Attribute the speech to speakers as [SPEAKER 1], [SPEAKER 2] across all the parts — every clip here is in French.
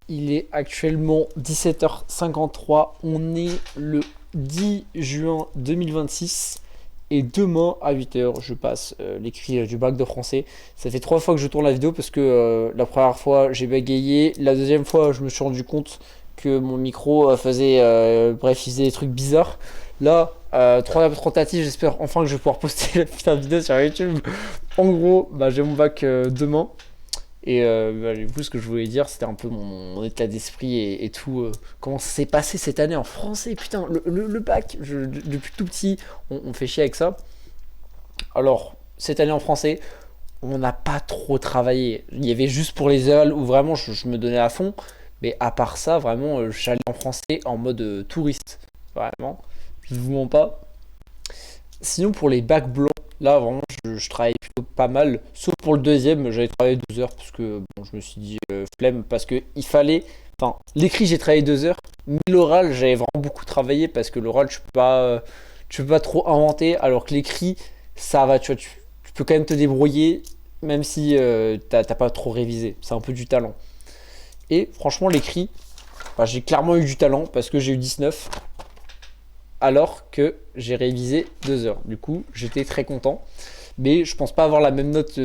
[SPEAKER 1] Il est actuellement 17h53. On est le 10 juin 2026. Et demain à 8h, je passe l'écrit du bac de français. Ça fait 3 fois que je tourne la vidéo parce que la première fois j'ai bégayé. La deuxième fois, je me suis rendu compte que mon micro faisait. Bref, il faisait des trucs bizarres. Là, troisième tentative, j'espère enfin que je vais pouvoir poster la putain de vidéo sur YouTube. En gros, bah, j'ai mon bac demain. Et bah, du coup, ce que je voulais dire, c'était un peu mon état d'esprit et tout. Comment ça s'est passé cette année en français. Putain, le bac, depuis tout petit, on fait chier avec ça. Alors, cette année en français, on n'a pas trop travaillé. Il y avait juste pour les éval où vraiment je me donnais à fond. Mais à part ça, vraiment, j'allais en français en mode touriste. Vraiment, je vous mens pas. Sinon, pour les bacs blancs, là, vraiment, je travaille plutôt pas mal. Sauf pour le deuxième, j'avais travaillé 12 heures parce que bon, je me suis dit flemme. Parce que il fallait. Enfin, l'écrit, j'ai travaillé 2 heures. Mais l'oral, j'avais vraiment beaucoup travaillé parce que l'oral, tu peux pas trop inventer. Alors que l'écrit, ça va, tu vois, tu peux quand même te débrouiller. Même si t'as pas trop révisé. C'est un peu du talent. Et franchement, l'écrit, bah, j'ai clairement eu du talent parce que j'ai eu 19 alors que j'ai révisé 2 heures. Du coup, j'étais très content. Mais je pense pas avoir la même note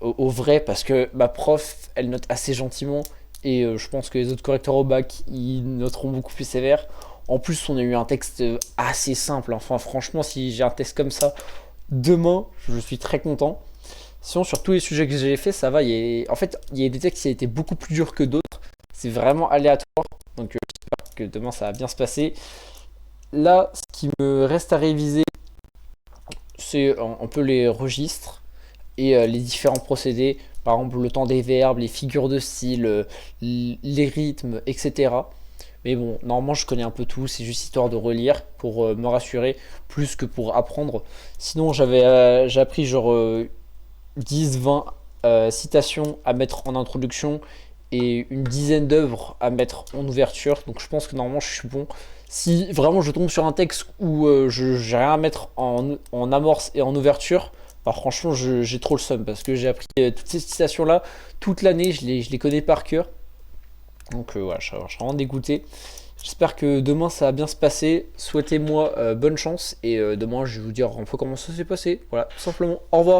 [SPEAKER 1] au vrai parce que ma prof, elle note assez gentiment. Et je pense que les autres correcteurs au bac, ils noteront beaucoup plus sévère. En plus, on a eu un texte assez simple. Enfin, franchement, si j'ai un texte comme ça demain, je suis très content. Sinon, sur tous les sujets que j'ai fait, ça va. En fait, il y a des textes qui étaient beaucoup plus durs que d'autres. C'est vraiment aléatoire. Donc, j'espère que demain, ça va bien se passer. Là, ce qui me reste à réviser, c'est un peu les registres et les différents procédés. Par exemple, le temps des verbes, les figures de style, les rythmes, etc. Mais bon, normalement, je connais un peu tout. C'est juste histoire de relire pour me rassurer, plus que pour apprendre. Sinon, j'ai appris genre 10, 20 citations à mettre en introduction et une dizaine d'œuvres à mettre en ouverture. Donc je pense que normalement je suis bon. Si vraiment je tombe sur un texte où je j'ai rien à mettre en amorce et en ouverture, bah franchement j'ai trop le seum parce que j'ai appris toutes ces citations là toute l'année, je les connais par cœur. Donc voilà, je suis vraiment dégoûté. J'espère que demain ça va bien se passer. Souhaitez-moi bonne chance et demain je vais vous dire un peu comment ça s'est passé. Voilà, tout simplement. Au revoir.